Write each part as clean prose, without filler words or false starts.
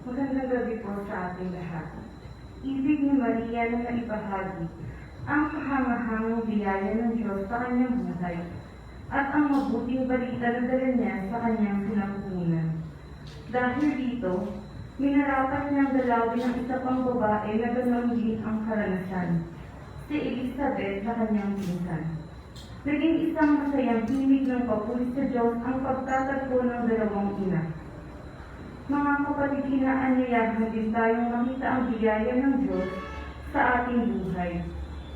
Magandang gabi po sa ating lahat. Ibig ni Maria na naibahagi ang kahangahangang biyaya ng Diyos sa kanyang buhay at ang mabuting balita na dala niya sa kanyang sinampunan. Dahil dito, minarapat niyang dalawin ang isa pang babae na ganoon din ang karanasan, si Elizabeth sa kanyang pinsan. Naging isang masayang himig ng papuri sa Diyos ang pagtatagpo ng dalawang ina. Mga kapatid, inaanyayahan din tayong makita ang biyaya ng Diyos sa ating buhay.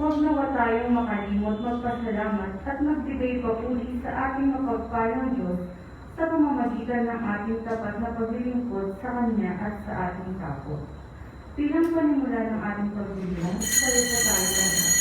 Huwag nawa tayong makalimot magpasalamat at magbigay papuri sa ating mapagpalang Diyos sa pamamagitan ng ating tapat na paglilingkod sa Kanya at sa ating kapwa. Bilang panimula ng ating paglilingkod, salita tayo lahat.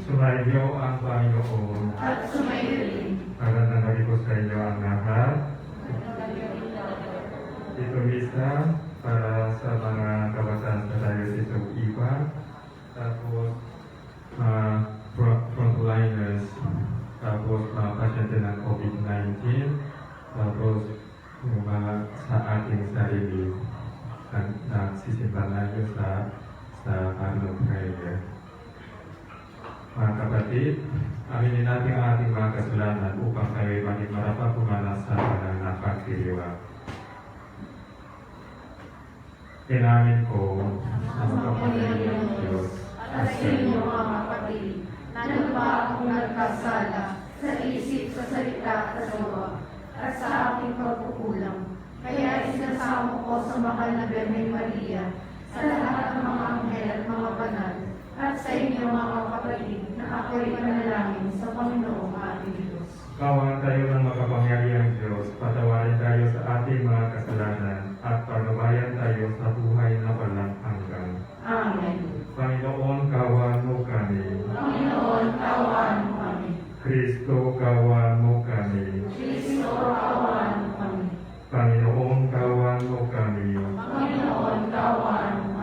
Sumainyo ang Panginoon. At sumainyo rin. Magandang po sa inyo ang lahat. Ito misa para sa mga kabataan sa Diocese of Iba, tapos frontliners, tapos mga pasyente ng COVID-19, tapos mga sa ating sarili nagsisimba tayo sa Carlo Prayer. Mga kapatid, aminin natin ang ating mga kasalanan upang kayo'y maging marapat pumalas sa diwa. Inamin ko sa makapangyarihang Diyos at sa inyo mga kapatid, na nagpa akong nagkasala sa isip, sa salita at sa gawa, at sa aking pagkukulang. Kaya isinasamo ko sa mahal na Birhen Maria, sa lahat ng mga anghel at mga banal, at sa inyo mga kapatid, na ako'y manalangin sa Panginoong ating Diyos. Kawan tayo ng makapangyarihang Diyos, patawarin tayo sa ating mga kasalanan, at pagbabayan tayo sa buhay na walang hanggan. Amen. Panginoon, kawan mo kami. Panginoon, kaawaan mo kami. Kristo, kawan mo kami. Kristo, kaawaan mo kami. Panginoon, kawan mo kami. Panginoon, kaawaan mo kami.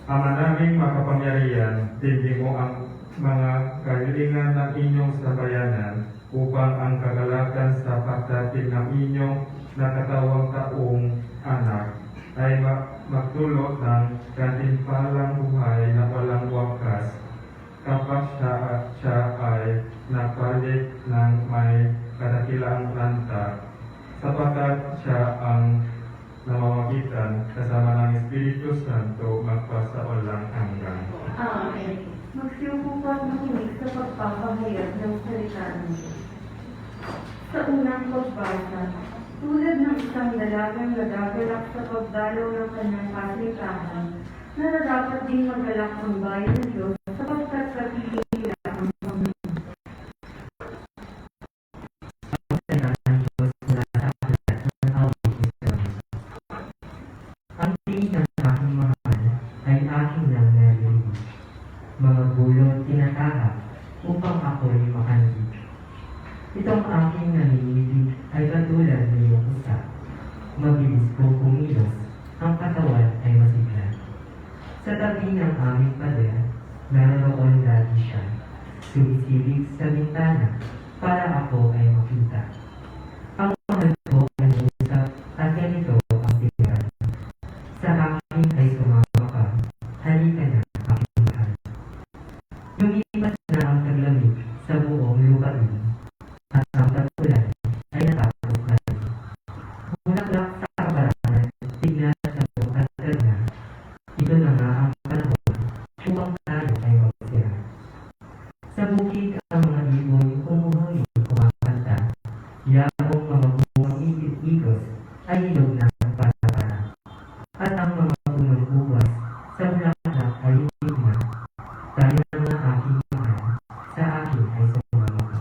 Ama naming makapangyarihan, tingin mo ang mga kahilingan ng inyong sambayanan upang ang kagalakan sa pagdating ng inyong nakatawang taong anak ay magdulot ng gantimpalang buhay na walang wakas kapag siya ay nagpalit ng may kadakilang ranta, sapagkat siya ang namamagitan kasama ng Espiritu Santo magpasawalang hanggan. Amen. Magsiupo at makinig sa pagpapahayag ng salita ng Diyos. Sa unang pagbasa, tulad ng isang dalagang nagagalak sa pagdalaw ng kanyang kasintahan, nararapat din magalak ang bayan ng Diyos sapagkat kapiling nila ang Panginoon. Ang tingin ng aking mahal ay aking nang narinig. Mga gulong tinatahak upang ako'y makandig. Itong aking nanginginig ay katulad ng iyong usap. Mabilis kong kumilos, ang katawan ay masigla. Sa tabi ng aming pader, naroon lagi siya. Sumisilip sa bintana para ako ay makita. Ang mahal ko ay usap at ganito ang tiniran. Sa akin ay sumama ka, halika na aking mahal. Lumipas na ang taglamig sa buong lupain, at ang tag-ulan ay natapos na rin. Bulaklak sa kabarangan, tignan sa buong at na. Ito na nga ang panahon, upang tayo ay magsira. Sa bukid ang mga ibon umuhangin kumakanta, yaong mga buwang igos ay hilog na para-para. At ang mga punong buwas sa bulaklak ay hindi na. Tayo na nga aking mahal, sa akin ay sumama ka.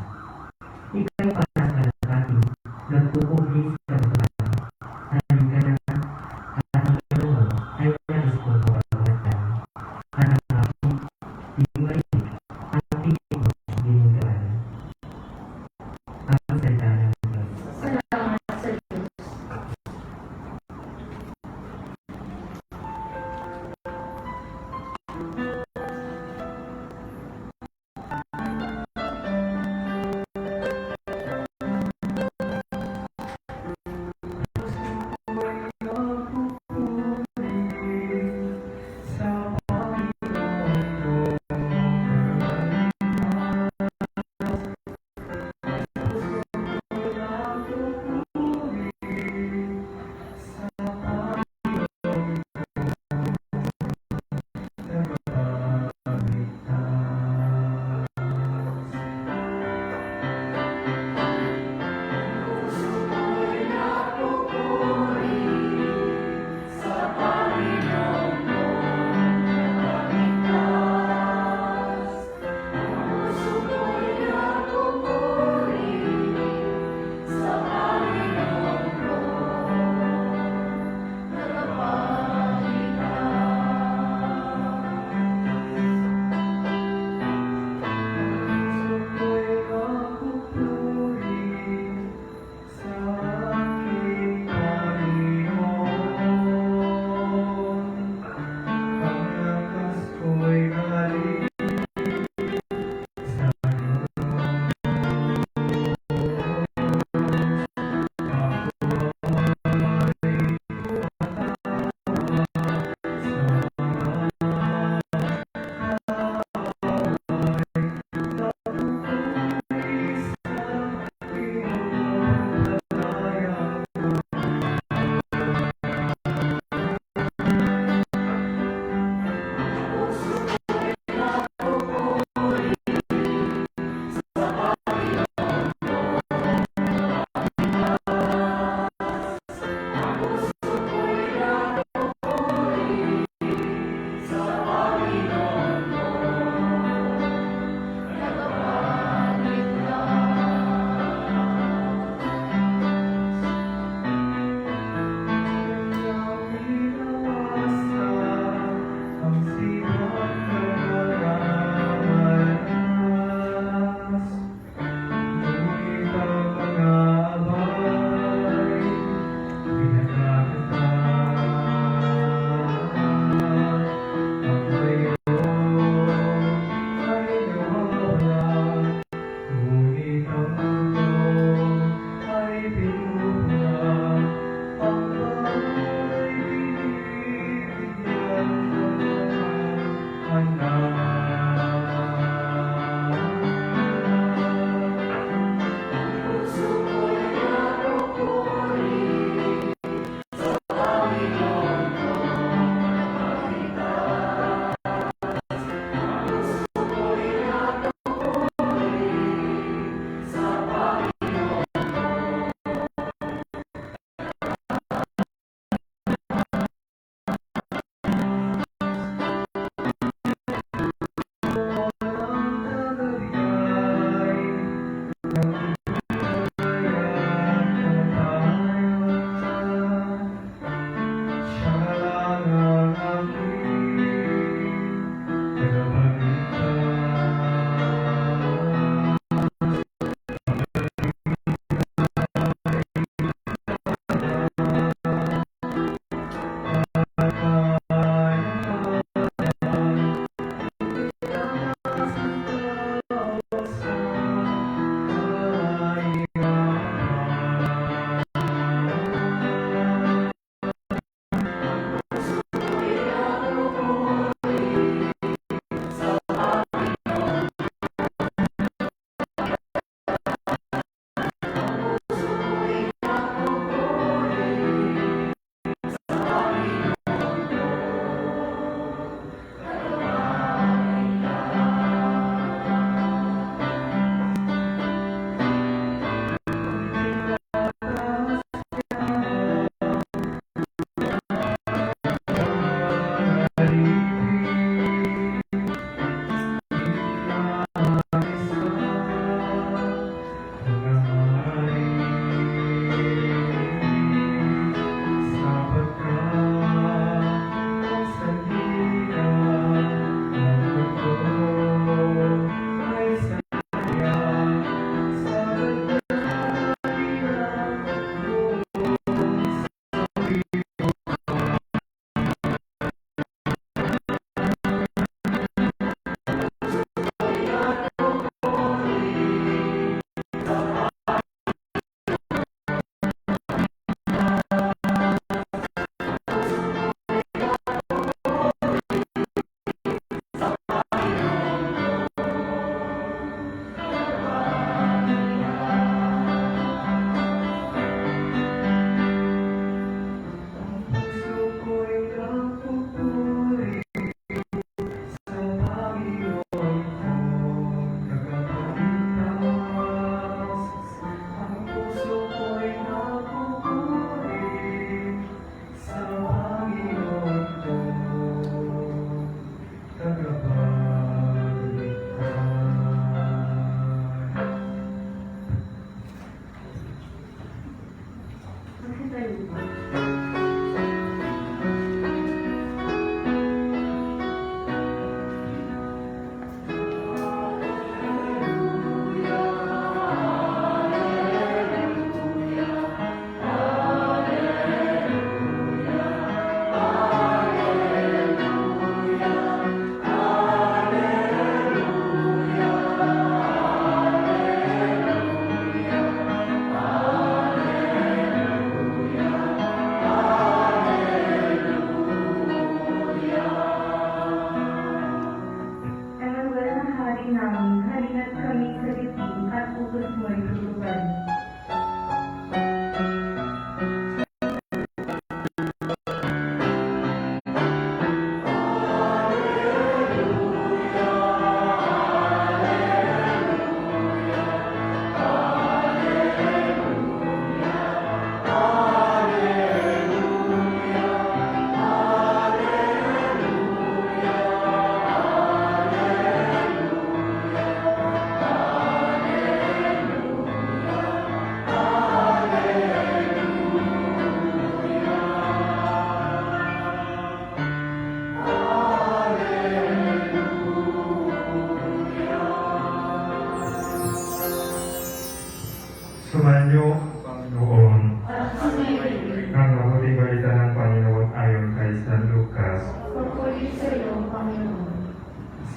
Ika'y parang kalakati, nagpupugli sa bulaklak. Halika na nga, at ang ano ay nais kong mapagmatan. At ang aking tinumalik, ang tingin mo binigyan. Ang salita ng Diyos. Salamat sa Diyos.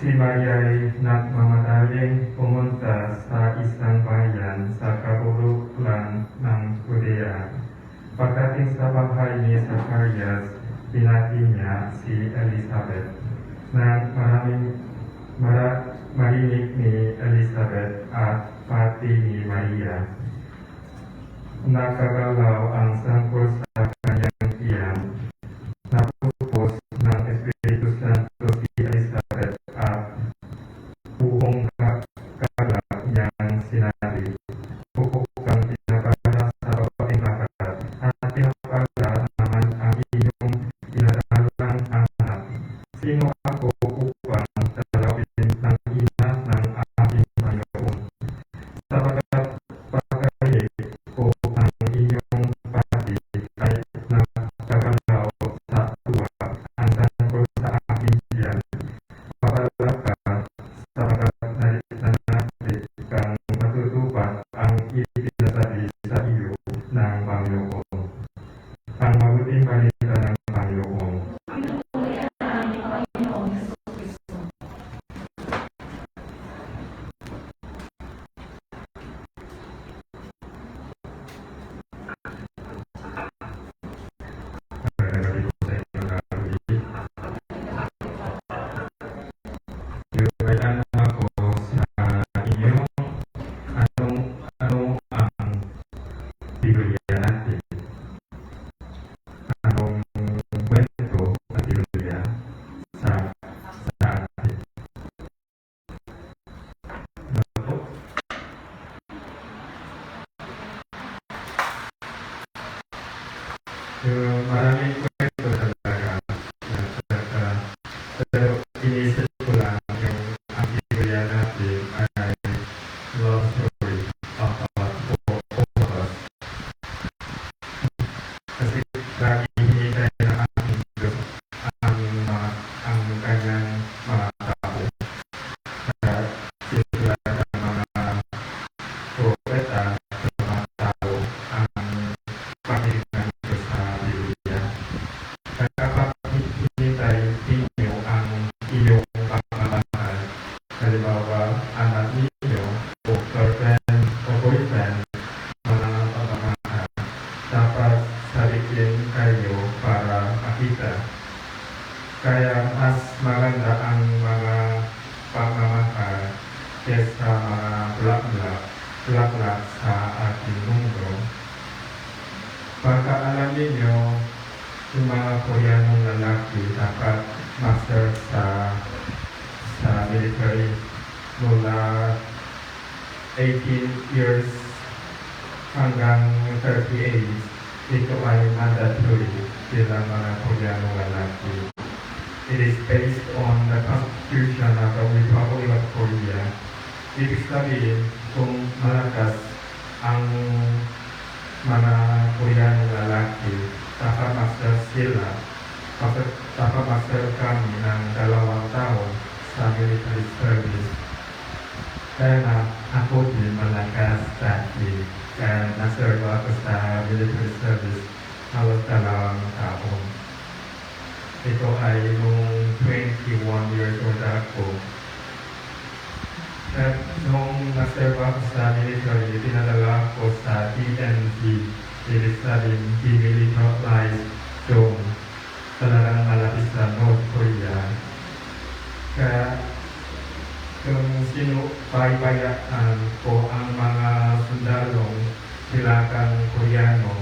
Si Maria'y nagmamadaling pumunta sa isang bayan sa kabulukan ng Judea. Pagdating sa bahay ni Zacarias, binati niya si Elizabeth. Nang marinig ni Elizabeth at pati ni Maria, nakagalaw ang sangkol sa kanyang tiyan. Napupos ng Espiritu Santo si Elizabeth at buong kagalak niyang sinabi, "Pupok kang pinapala sa babaeng lahat, at pinapala naman ang iyong pinadalang anak. Sino ako upang talawin ng ina ng aking Panginoon? Sapagkat pagkahilig ko ang inyong pati ay nagkagalaw sa tuwa ang tungkol sa aking tiyan. Mapalad ka sapagkat nanapit kang matutupad ang ipinasabi sa iyo ng Panginoon." Ang mabuting balita ng Panginoon. Pinupuri ang aming Panginoong Jesucristo. Magandang gabi po sa inyo lahat. May tanong ako sa inyo. Anong ang Biblia natin? Anong kwento ng Biblia sa atin? Ano po? Maraming kwento talaga. Pero inisip ko lang yung ang Biblia natin ay love story of us. Kasi lagi hinihintay ng ating Diyos ang kanyang mga tao. Kaya sinusulat ng mga propeta sa mga tao ang pag-ibig ng Diyos sa Biblia. Kaya kapag hinihintay ninyo ang iyong pagmamahal, halimbawa anak ninyo o girlfriend o boyfriend, mga pagmamahal, dapat salikin kayo para makita. Kaya mas maganda ang mga pagmamahal kesa mga bulaklak sa ating mundo. Baka alam ninyo, yung mga Koreanong lalaki dapat master sa military mula 18 years hanggang 38. Ito ay mandatory bilang mga Koreanong lalaki. It is based on the Constitution of the Republic of Korea. Ibig sabihin, kung malakas ang mga Koreanong lalaki, dapat master sila. Dapat master kami ng 2 taon sa military service. Kaya na ako din malakas dati. Kaya naserve ako sa military service halos 2 taon. Ito ay nung 21 years old ako. At nung naserve ako sa military, pinadala ko sa DMZ, ibig sabihin Demilitarized Zone, talagang malapit sa North Korea. Kaya kung sinubaybayaan ko ang mga sundalong silagang Koreano,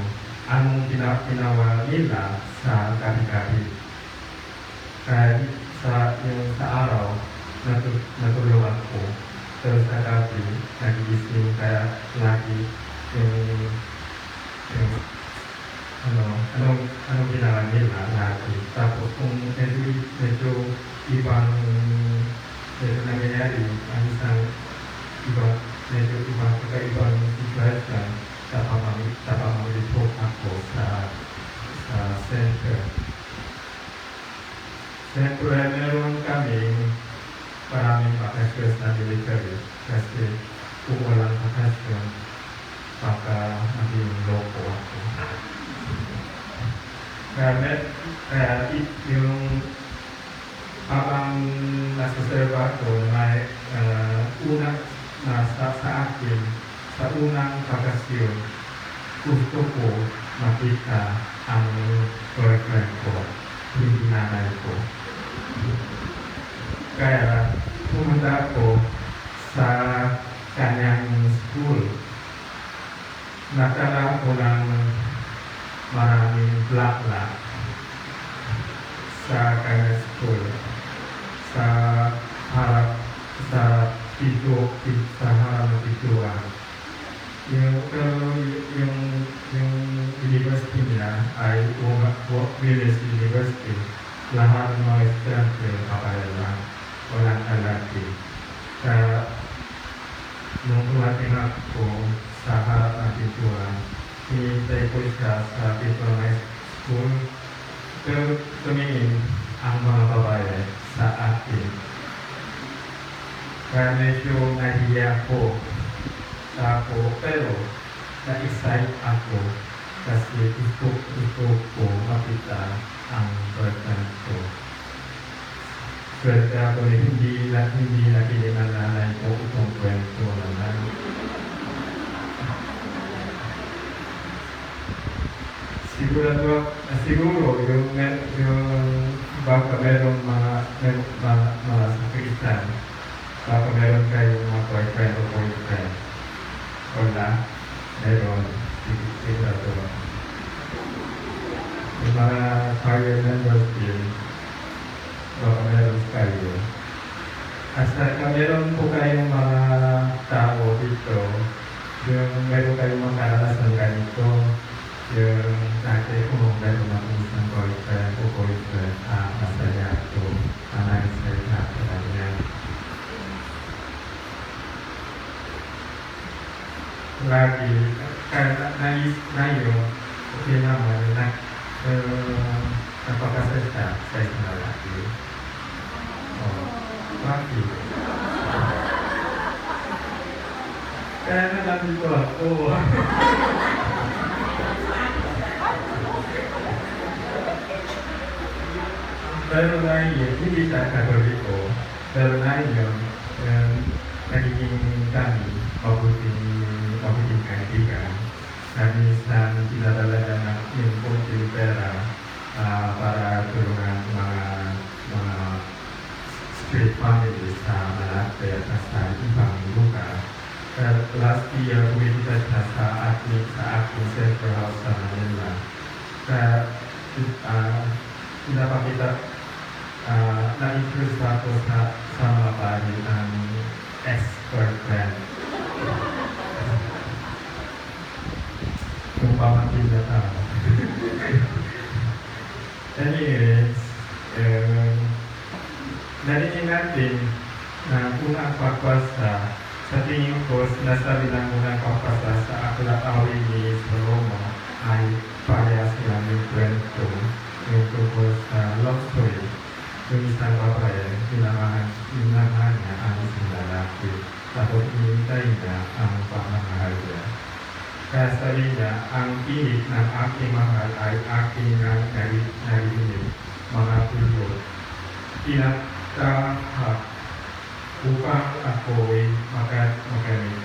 anong ginawa nila sa gabi-gabi. Kaya sa araw, natulog ako. Pero sa gabi, nagigising, kaya lagi anong ginawa nila lagi. Tapos kung medyo ibang nangyayari, ang isang medyo ibang kakaibang situation, dapat mag-report ako sa center. Siyempre, meron kaming maraming bakasyon na military kasi kung walang bakasyon, baka maging loko ako. Kaya yung habang nasuserva ko na una na sa akin, sa unang bakasyon, gusto ko makita ang boyfriend ko, hindi nanay ko. Kaya pumunta ako sa kanyang school. Nakala ko ng maraming black sa kanyang school. Sa harap, sa harap ng pituan. Yung university niya ay Willis University. Lahat ng mga estudyante babae lang, walang lalaki. Kaya nung dumating ako sa harap ng pituan, hinintay ko siya sa pituan ng school. Pero tumingin ang mga babae sa akin. Kaya medyo nahiya ko. Pero na-excite ako kasi gusto ko makita ang boyfriend ko. Swerte ako na hindi nakinig ang nanay ko itong kwento naman. Siguro yung baka merong mga sakitan, baka meron kayong mga boyfriend o boyfriend. Wala, meron, sigurado. Yung mga choir members din, baka meron kayo. Hasta meron po kayong mga tao dito, yung meron kayong mga karanasan ganito, yung dati ko meron ako isang boyfriend o boyfriend, masaya ako, nais ako kanya. Lagi, kaya ngayon, okay naman, napakasaya sa isang lalaki. Bakit? Kaya nandito ako. Pero ngayon, hindi siya katoliko. Pero ngayon, nagiging kami mabuting kaibigan. Minsan, pinadalaga ng yung konting pera para tulungan mga street families sa Malate at sa ibang lugar. Last year, pumunta siya sa aking central house sa Manila. Pinapakita, na-interest ako sa mga bahay ng ex-girlfriend. Yung pamangkin na tao. Anyways, narinig natin na unang pagpasa, sa tingin ko, sinasabi ng unang pagpasa sa aklat-awin ni Salomo ay parehas lang yung kwento, yung tungkol sa love story. Yung isang babae, sinamahan niya ang isang lalaki, tapos hinintay niya ang pamamahal niya. Kaya sabi niya, ang tinig ng aking mahal ay aking narinig, mga pulot. Tinatahak upang ako'y magamit.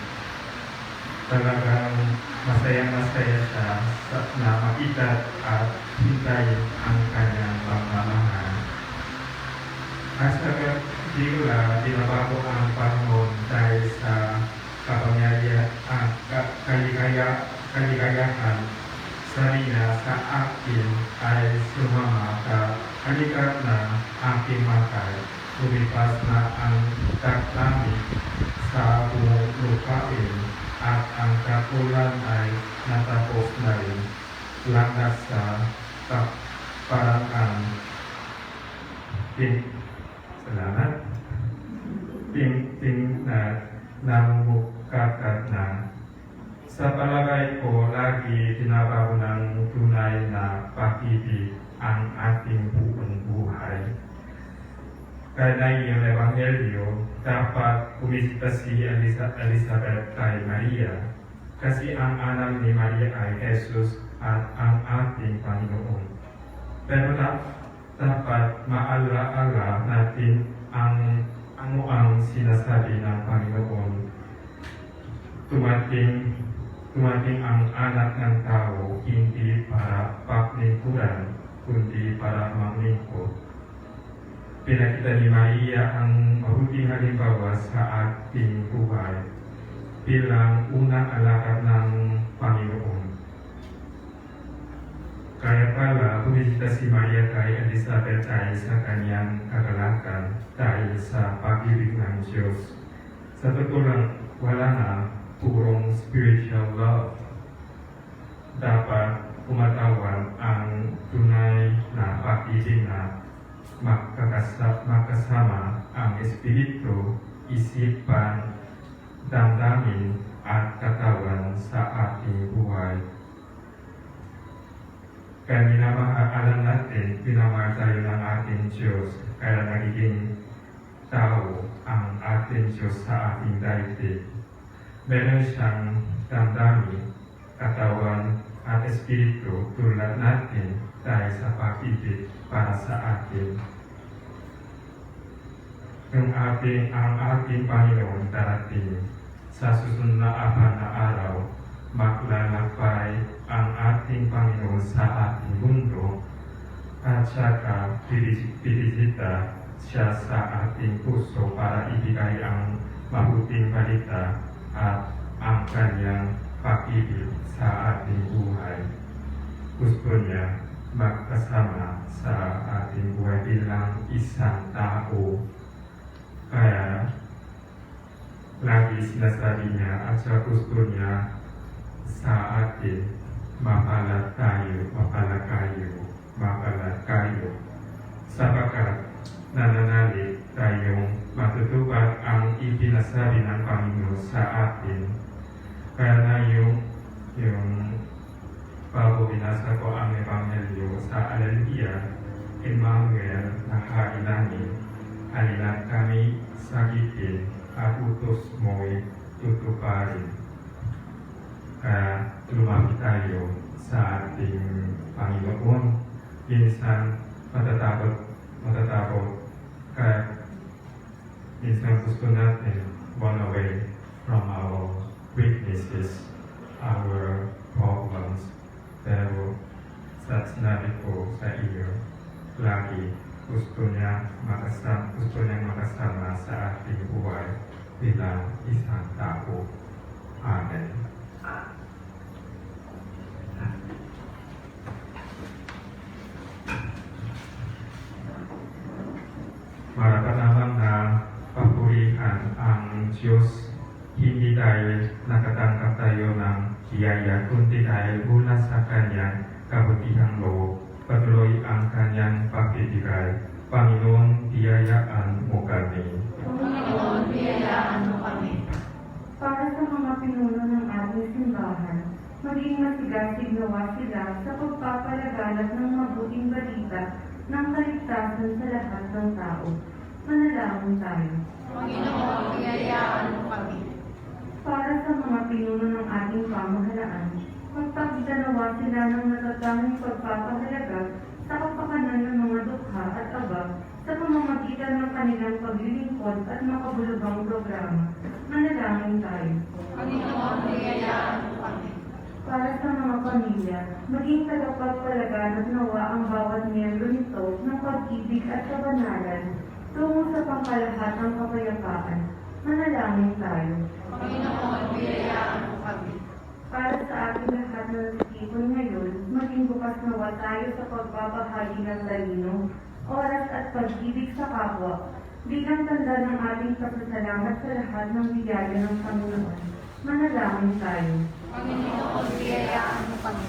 Talagang masaya-masaya siya na makita at hintayin ang kanyang pagmamahal. Hasta bigla, dinabago ang panahon dahil sa kaligayahan sa niya sa akin ay sumama ka halikat na aking matay. Lumipas na ang taklami sa buong lupain at ang kapulan ay natapos na rin. Langas sa parang salamat. Ting na namumukakat na. Sa palagay ko, lagi tinabaho ng tunay na pag-ibig ang ating buong buhay. Kaya yung Evangelyo, dapat bumisita si Elizabeth kay Maria kasi ang anak ni Maria ay Jesus at ang ating Panginoon. Pero dapat maalaala natin ano ang sinasabi ng Panginoon. Tumating ang anak ng tao hindi para paglingkuran, kundi para maglingkod. Pinakita ni Maria ang mabuting halimbawa sa ating buhay bilang unang alakad ng Panginoon. Kaya pala, bumisita si Maria kay Elizabeth ay sa kanyang kagalakan dahil sa pag-ibig ng Diyos. Sa totoo lang, wala na purong spiritual love. Dapat kumatawan ang tunay na pag-ibig na makasama ang Espiritu, isipan, damdamin at katawan sa ating buhay. Kaya minamahal natin, pinamahal tayo ng ating Diyos, kaya nagiging tao ang ating Diyos sa ating daigdig. Meron siyang damdamin, katawan at espiritu tulad natin dahil sa pag-ibig para sa atin. Ang ating Panginoon darating sa susunod na apat na araw, maglalakbay ang ating Panginoon sa ating mundo at saka bibisita siya sa ating puso para ibigay ang mabuting balita at ang kanyang pag-ibig sa ating buhay. Gusto niya magkasama sa ating buhay bilang isang tao. Kaya lagi sinasabi niya at sa gusto niya sa atin, mapalad kayo, sapagkat nananalig tayong matutupad ang ipinasabi ng Panginoon sa atin. Kaya na yung bago binasa ko ang Ebanghelyo sa Alleluia, Emmanuel na hainanin, halina't kami sagitin at utos mo'y tutuparin. Kaya lumapit tayo sa ating Panginoon. Minsan matatakot, kaya minsan gusto natin run away from our weaknesses, our problems. Pero sa sinabi ko sa iyo, lagi gusto niyang makasama sa ating buhay bilang isang tao. Amen. Marapat-dapat na papurihan ang Diyos hindi dahil nakatanggap tayo ng biyaya, kundi dahil mula sa Kanyang kabutihang loob, patuloy ang Kanyang pagbibigay. Panginoon, biyayaan mo kami. Panginoon, biyayaan mo kami. Para sa mga pinuno ng ating simbahan, maging masigasig nawa sila sa pagpapalaganap ng mabuting balita ng kaligtasan sa lahat ng tao. Manalangin tayo. Panginoon, biyayaan mo kami. Para sa mga pinuno ng ating pamahalaan, magpakita nawa sila ng natatanging pagpapahalaga sa kapakanan ng mga dukha at abag sa pamamagitan ng kanilang paglilingkod at makabulugang programa. Manalangin tayo. Panginoon, biyayaan mo kami. Para sa mga pamilya, maging tagapagpalaganap nawa ang bawat miyembro nito ng pag-ibig at kabanalan tungo sa pangkalahatang kapayapaan. Manalangin tayo. Panginoon, biyayaan mo kami. Para sa ating lahat na nasipon ngayon, maging bukas nawa tayo sa pagbabahagi ng talino, oras at pag-ibig sa kapwa, bilang tanda ng ating pasasalamat sa lahat ng biyaya ng Panginoon. Manalangin tayo. Panginoon, biyayaan mo kami.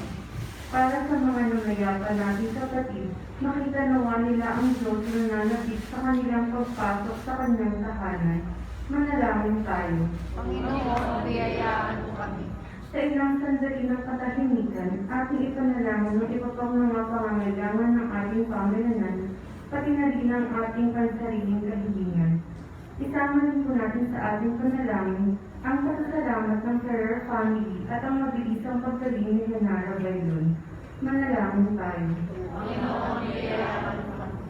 Para sa mga nangyayapa natin kapatid, makita nawa nila ang Diyos na nananatid sa kanilang pagpasok sa kanyang tahanan. Manalangin tayo. Panginoon, biyayaan mo kami. Sa ilang sandali ng katahimikan, ating ipanalangin ng iba pang mga pangangailangan ng ating pamilyanan, pati na rin ang ating pansariling kahilingan. Isama rin po natin sa ating panalangin ang pasasalamat ng Ferrer family at ang mabilisang pagkaling ni Lenara Bailon. Manalangin tayo. Panginoon, biyayaan mo kami.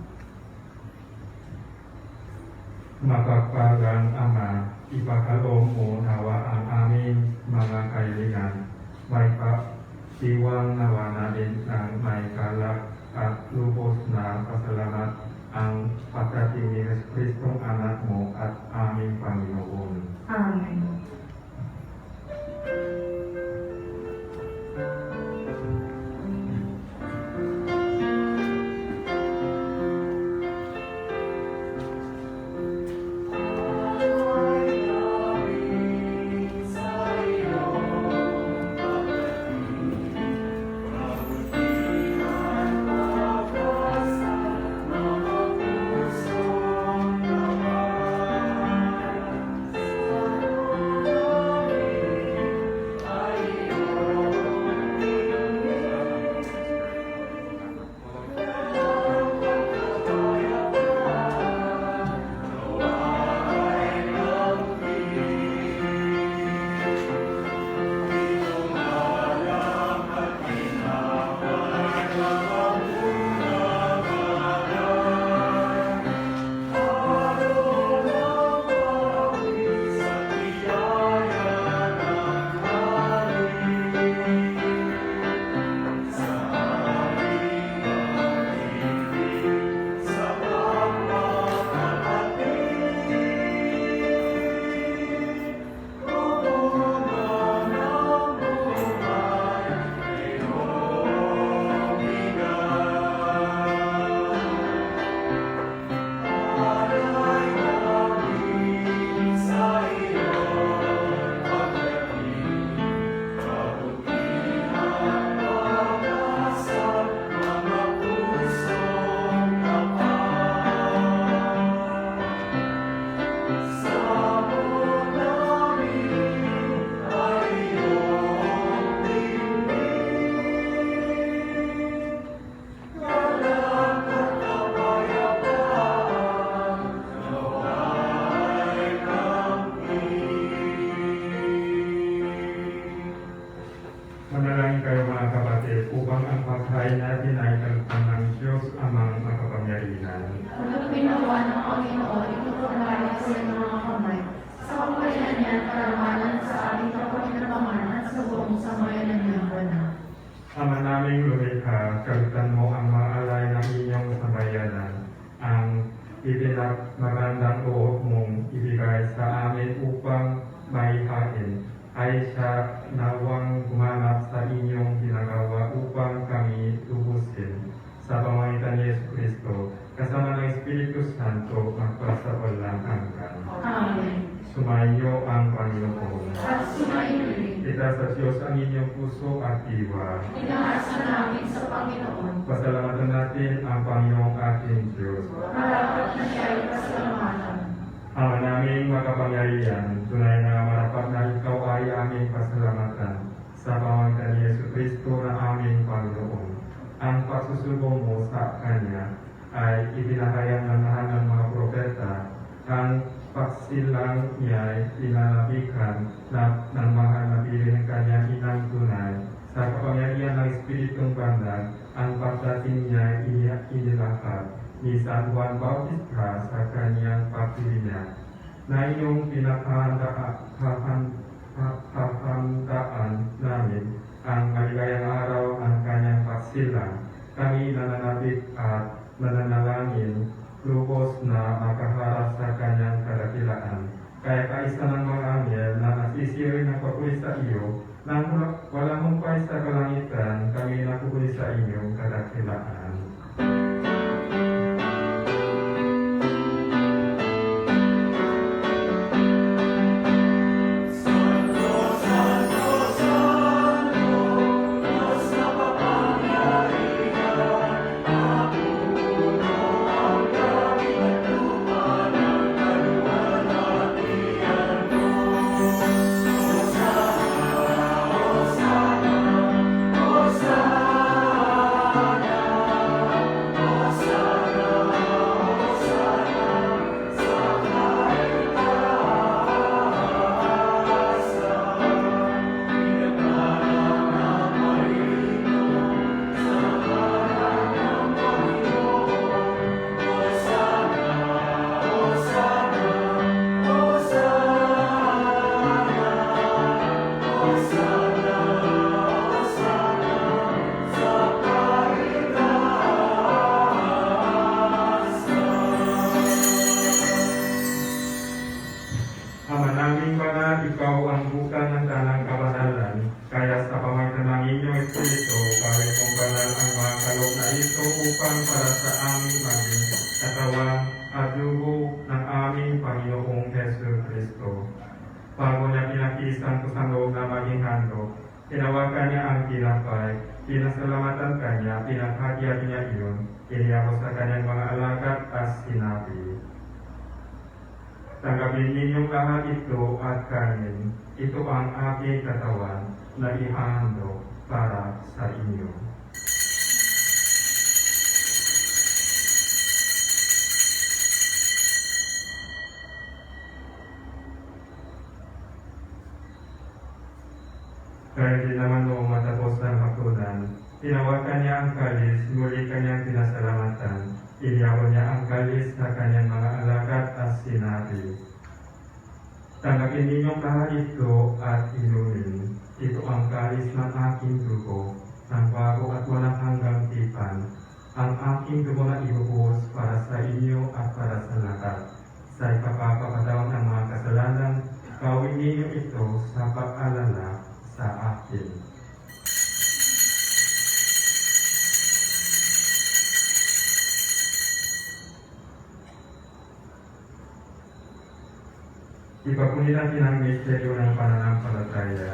Mapagpalang Ama, ipagkaloob mo nawa ang aming mga kahilingan. May patiwang nawa namin ng may kalak at lubos na pasalamat ang pagdating ni Kristong anak mo at aming Panginoon. Amen. Manalangin kayo mga kapatid upang ang paghain natin ay kalugtan ng Diyos amang makapangyarihan. Ang ginawa ng Panginoon, itutunayan sa iyong mga kamay. Sa kamalayan niya, karamanan sa ating kapaginabangan at sa buong samayan niyang banal. Ama naming lumikha, kalugtan mo ang mga alay ng inyong sambayanan. Ang ipinagmagandang loob mong ibigay sa amin upang maihain ay siya nawang gumanap sa inyong ginagawa upang kami lubusin sa pamamagitan ni Yesu Kristo kasama ng Espiritu Santo magpasawalang hanggan. Amen. Sumainyo ang Panginoon. At sumayin rin. Itaas sa Diyos ang inyong puso at diwa. Inaasa namin sa Panginoon. Pasalamatan natin ang Panginoong ating Diyos. Marapat na siya ay pasalamatan. Ama naming makapangyarihan, tunay na marapat na ikaw ay aming pasalamatan sa pamamagitan ni Yesu Kristo na aming Panginoon. Ang pagsusubo mo sa Kanya ay ipinahayag ng lahat ng mga propeta. Ang pagsilang niya ay pinanabikan na ng mahal na piling Kanyang inang tunay. Sa kapangyarihan ng Espiritong Banal, ang pagdating niya ay inilakad ni San Juan Bautista sa kanyang pagpilihan na iyong pinakahandaan namin ang maligayang araw ng kanyang pagsilang. Kami nananabik at nananalangin lubos na makaharap sa kanyang kadakilaan. Kaya kaisa ng mga anghel na nagsisiri ng papuri sa iyo, nang walang humpay sa kalangitan, kami nakupuri sa inyong kadakilaan. katawan at dugo ng aming Panginoong Hesus Kristo. Bago niya pinakisan ko sa loob na maging handog, tinawagan niya ang tinapay, pinasalamatan kanya, pinaghatian niya iyon, iniyako sa kanyang mga alagad at sinabi, "Tanggapin ninyong lahat ito at kanin. Ito ang aking katawan na ihahandog para sa inyo." Kaya di naman noong matapos ng hapunan, tinawagan niya ang kalis, muli kanyang pinasalamatan. Iniyako niya ang kalis sa kanyang mga alagad at sinabi, "Tanggapin ninyong lahat ito at inumin. Ito ang kalis ng aking dugo, ng bago at walang hanggang tipan. Ang aking dugo na ibubuhos para sa inyo at para sa lahat. Sa ipapapatawad ng mga kasalanan, gawin ninyo ito sa pag-alala sa akin." Ipagpuni natin ang misteryo ng pananampalataya.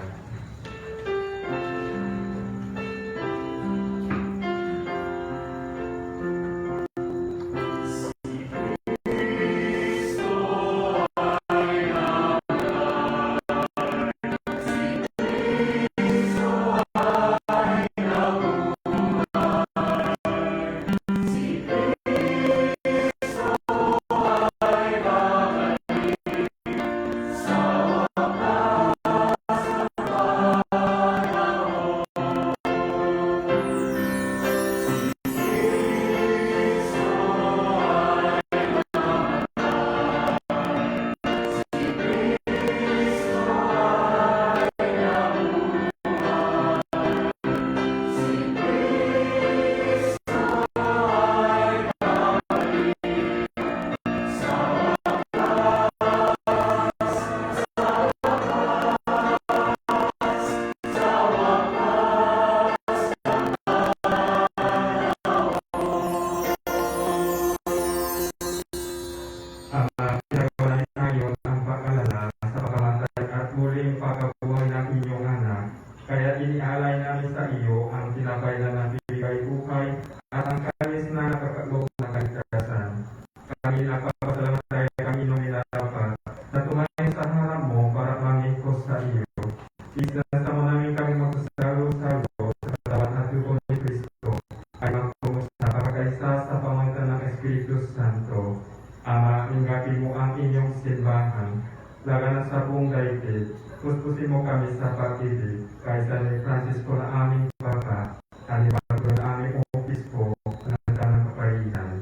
Laganan sa buong daigdig, puspusin mo kami sa pag-ibig, kaysa ni Francisco na aming Papa, Animago na aming Obispo, ng Tanang Kapalitan.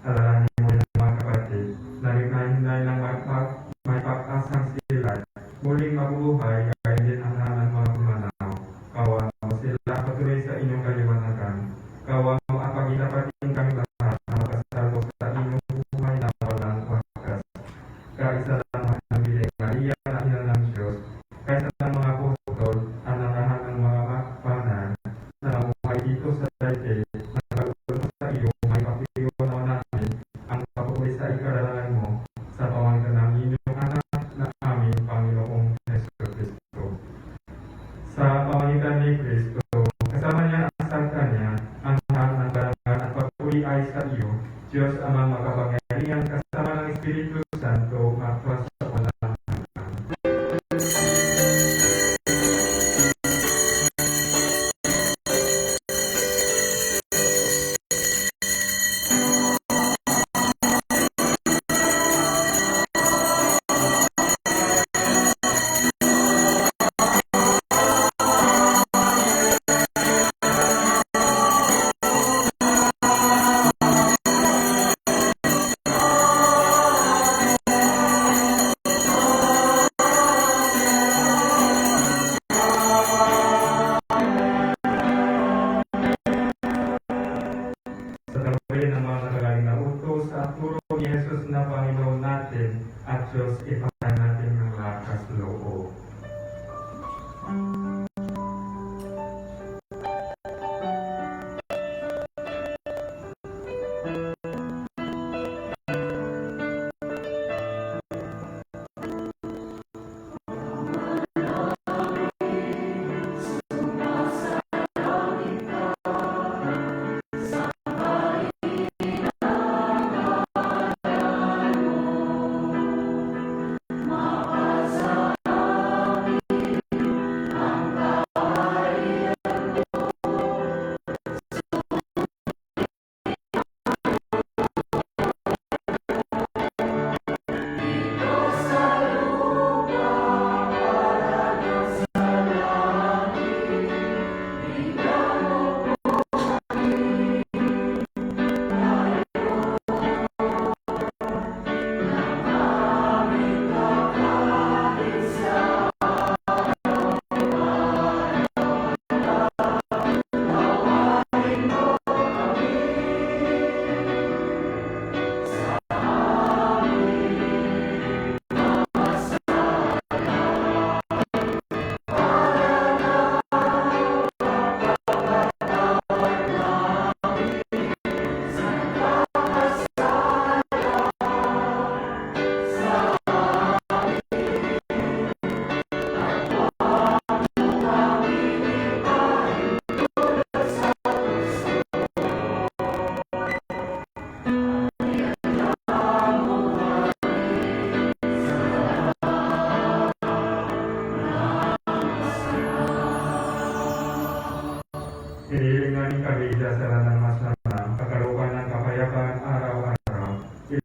Alalahanin mo ng mga kapatid, na hinay ng may pag-asang sila, muling mabubuhay, gaya din ang lahat ng mga pumanaw. Kawa mo sila patuloy sa inyong kaliwanagan. Kawa mo at pag-inapating kami lahat na makasalok sa inyong buhay na walang wakas. Kaisa lang ang biling Maria na ina ng Diyos, kaysa ng mga apostol at ng lahat ng mga banal na namuhay dito sa daigdig, nagkalulog sa iyo, may papiyon namin ang papuri sa ikaralan mo sa pamamagitan ng inyong anak na aming Panginoong Hesus Kristo. Sa pamamagitan ni Kristo, kasama niya ang sangka niya, ang lahat ng karangalan at papuri ay sa iyo, Diyos Amang makapangyarihan, kasama ng Espiritu Santo, magpa sa walang hanggan. Sa talumpay ng mga nakalaging na utos at turo ni Jesus na Panginoon natin at Diyos, ipagkain natin ng lakas loob.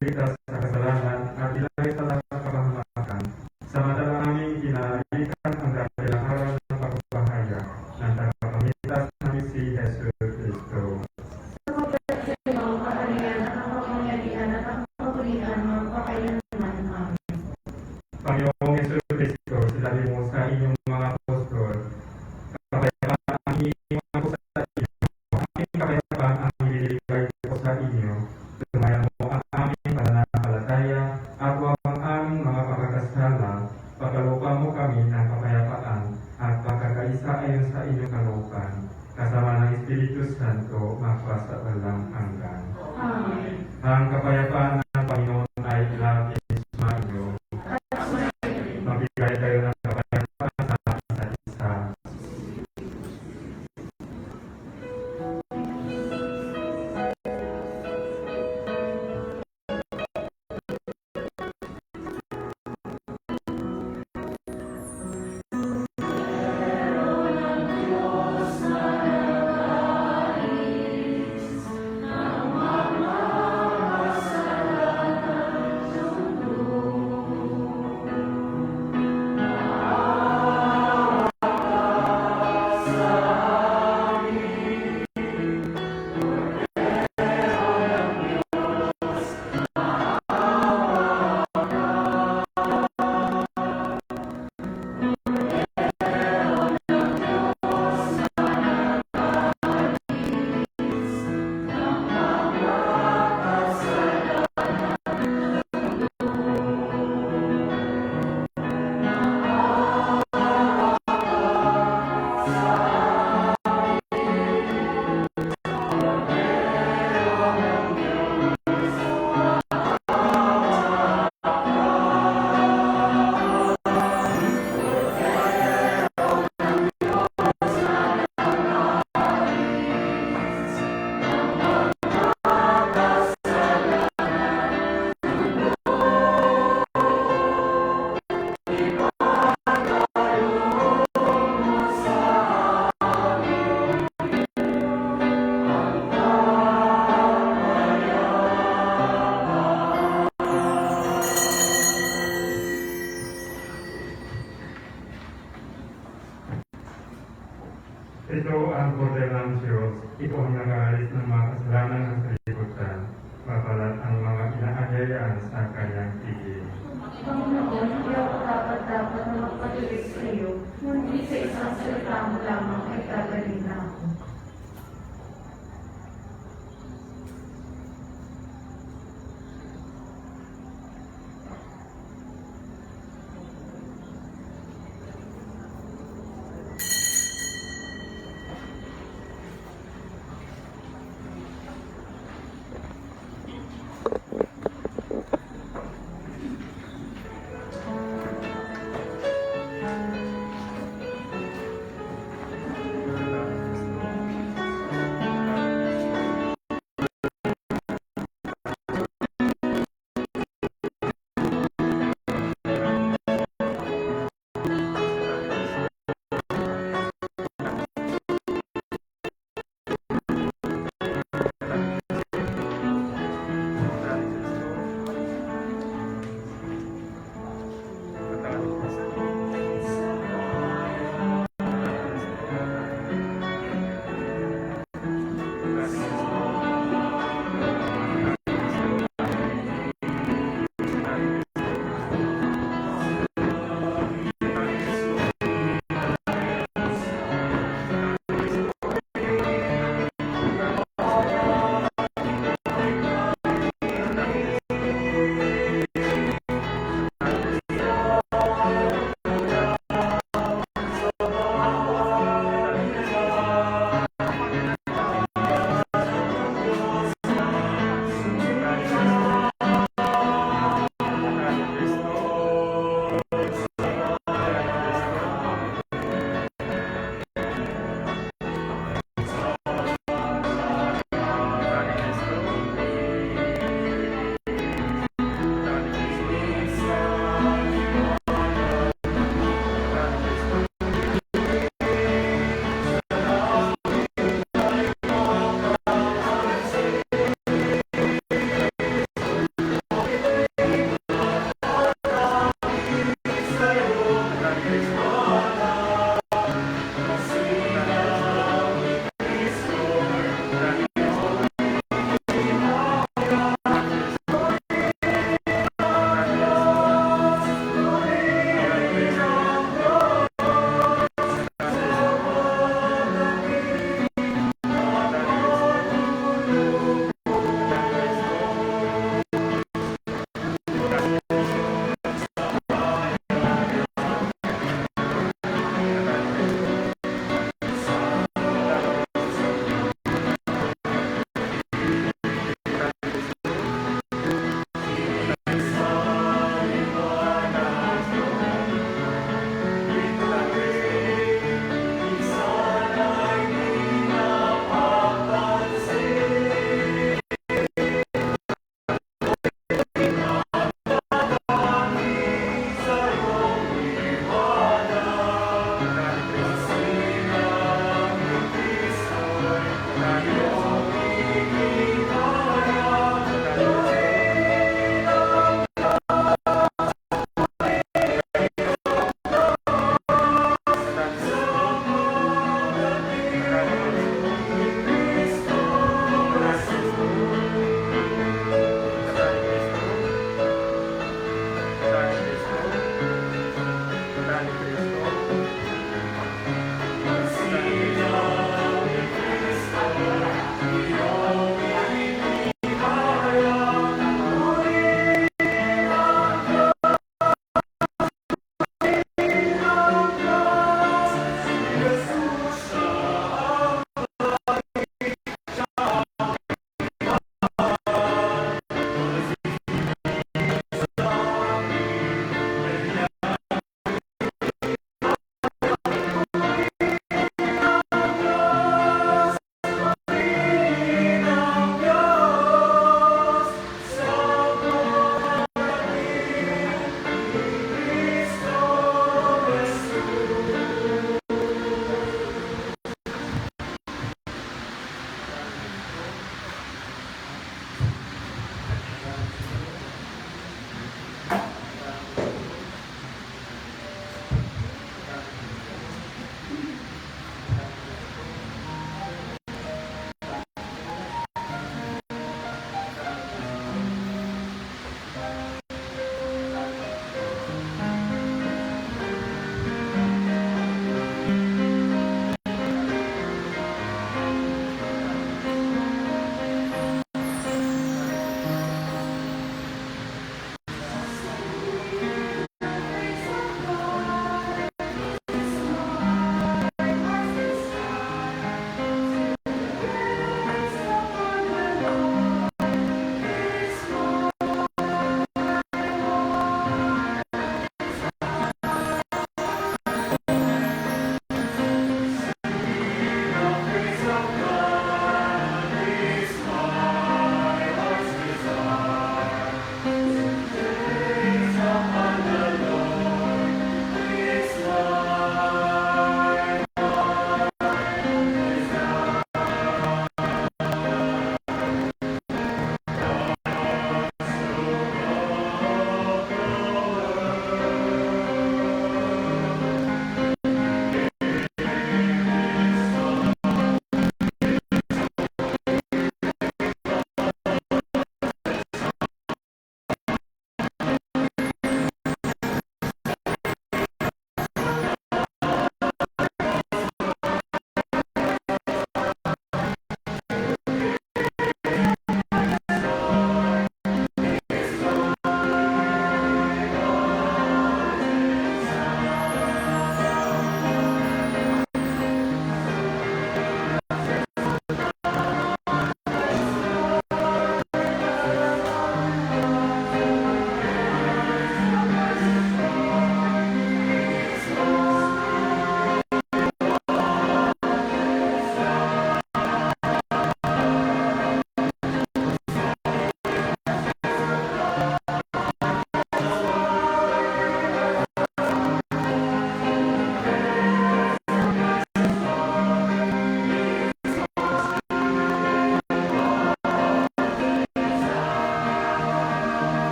ligtas sa kasalanan at ilagay sa lahat ng kapahamakan. Samantala aming kinalikan ang dakilang araw ng pagbabahaya ng tagapamitas namin si Jesus Cristo. Sa iyong kaharian at ang kapangyarihan at ang kapulian magpakailanman. Amen. Panginoong Jesus Cristo, sinabi mo sa inyong mga apostol, kapayapaan ang iniiwan ko sa inyo, aming kapayapaan ang ibibigay ko sa inyo. Tumayan mo ang aming pananampalataya at huwag ang aming mga pagkakasala. Pagkalooban mo kami ng kapayapaan at pagkakaisa ayon sa inyong kalooban. Kasama ng Espiritu Santo, magpasa walang hanggan. Amen. Ang kapayapaan ng Panginoon ay lagi sumainyo. Magbigay kayo ng kapayapaan sa isa't isa. Ito ang poder ng Diyos. Ito ang nag-aalis ng mga kasalanan ng kalibutan. Mapalat ang mga inaanyayaan sa kanyang tigil. Panginoon, hindi ako dapat na magpatuloy sa iyo, ngunit sa isang salita mo lamang ay gagaling na ako.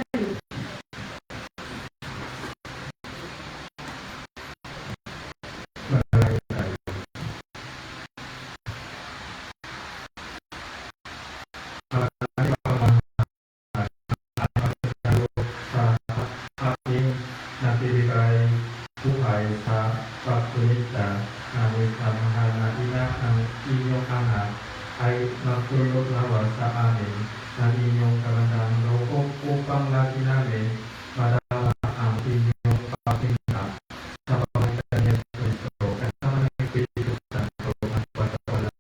Manalangin tayo. Maraming sa ating nagbibigay buhay sa pagkulikta namin sa mahal na ina ng inyong anak ay magtulog nawa sa amin ng inyong karandang loob upang lagi namin madama ang inyong pagpinta sa pamagitan ni Kristo kasama ng Espiritu Santo at pagkawalang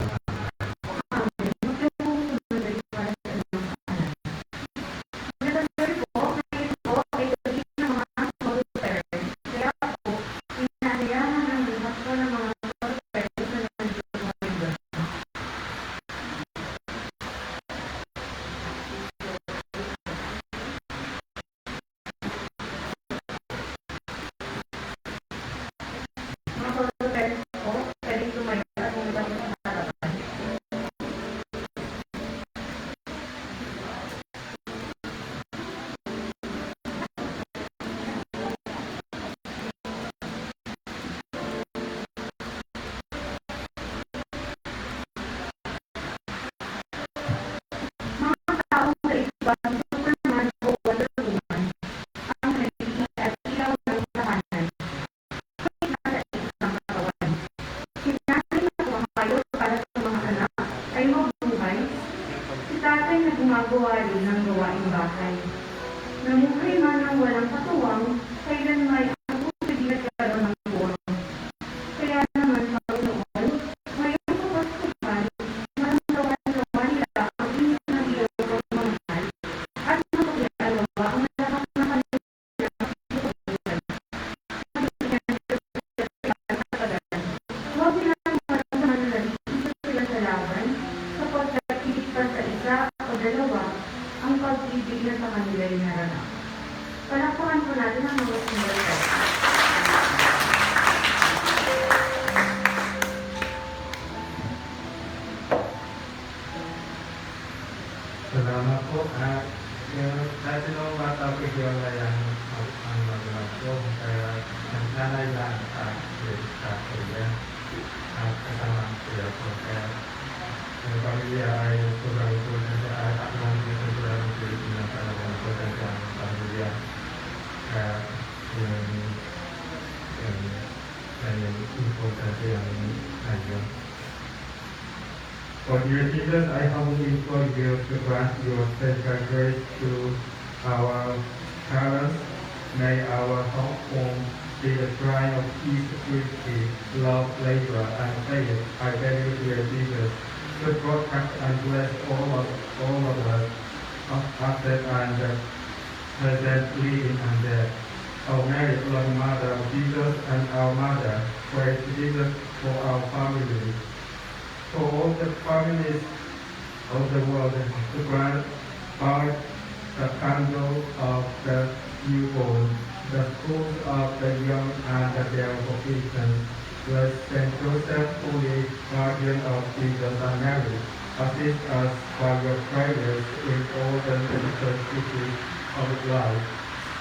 gumagawa rin ng gawaing bahay. Namuhay man ng walang katuwang, kailan may ang tubig na karoon ng buwan. Kaya naman, Panginoon, ngayong kapasukan, maramdaman nila ang inyong ng iyong pagmamahal at mapagdalawa ang lahat na kanilang huwag nilang maramdaman na dito sila sa laban, sapagkat higit pa sa isa o dalawa ang pag-ibig na sa kanila ay naranap. Palakpakan po natin ang mga sundalo. Salamat po. Dati nung bata ko yung ang magulang ko, kaya nagsanay lang sa kuya at kasama ang kuya ko. Kaya ang pamilya ay sobrang important at ako lang dito sobrang Pilipinas talagang important ang pamilya. Kaya yung important yung ayun. For dear Jesus, I humbly implore you to grant your special grace to our parents. May our home be the shrine of peace, purity, love, labor, and faith. I beg you, dear Jesus, to protect and bless all of us, active and present, living and dead. Our Mary, loving Mother of Jesus, and our Mother, pray to Jesus for our families. For all the families of the world, to grant our the candle of the newborn, the schools of the young and the their vocations. Bless Saint Joseph, Holy Guardian of Jesus and Mary. Assist us by your prayers in all the necessities of life.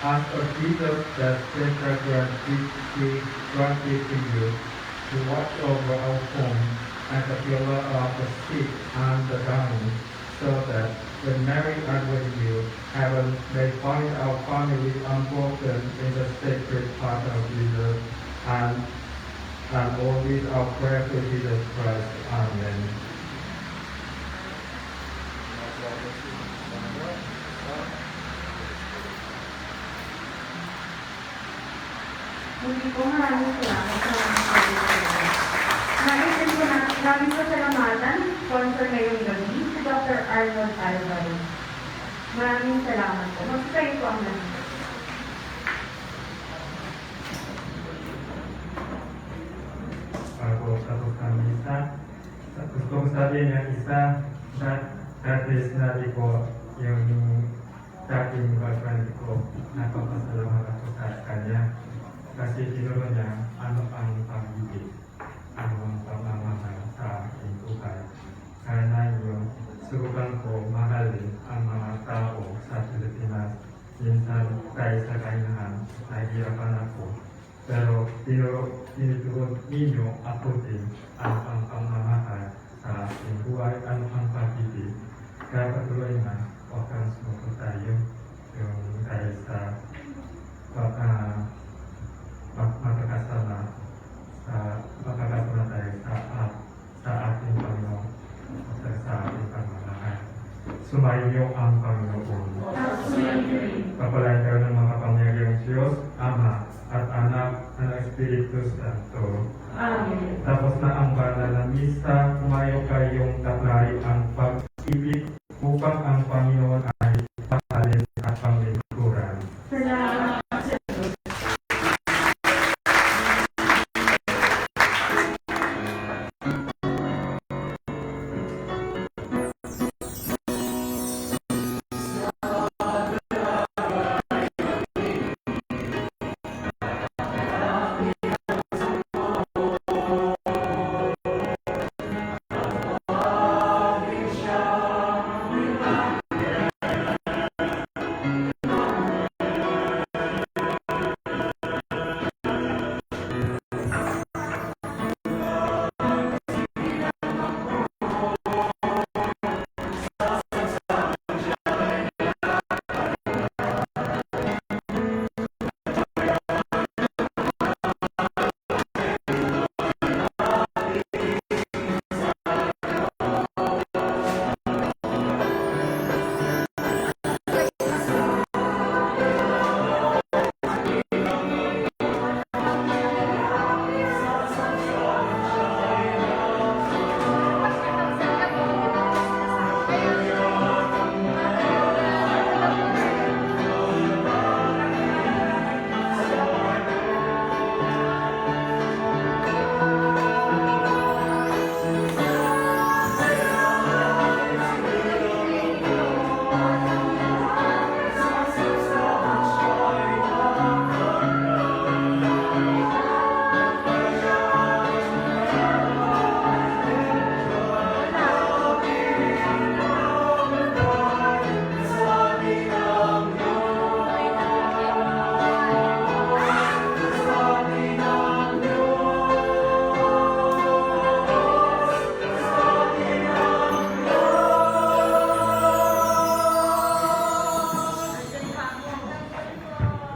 Ask of Jesus that special grant we granted to you to watch over our home and the pillar of the sick and the dying, so that when Mary and with you, heaven may find our family unbroken in the sacred heart of Jesus, and always our prayer to Jesus Christ. Amen. Hindi po maraming salamat sa mga pagkakas. Naisin po namin pasalamatan, sponsor ngayong gabi, si Dr. Arnold Alvaro. Maraming salamat po. Magsasayo po ang lahat. Bago tapos ang isa, gusto kong sabihin yung isa, dati sinabi ko yung dating boyfriend ko, napapasalamat ako sa kanya. Kasi tinuro niya ano ang pag-ibig, ano ang pagmamahal sa aking buhay. Kaya na yun, subukan ko mahalin ang mga tao sa Pilipinas. Minsan ninyo akutin ang pamamahal sa ating buhay, ang pag-ibig. Kaya patuloy na, huwag kang sumuko tayo yung dahil sa magkakasama sa magkakasama tayo sa ating Panginoon o sa ating pagmamahal. Sumayo ang Panginoon. Papalain kayo ng mga pamilyang Diyos, Ama at Anak at Espiritu Santo. Amen. Tapos na ang banal na misa, kumayo kayong taglay ang pag-ibig upang ang Panginoon ay pahalin at panglingap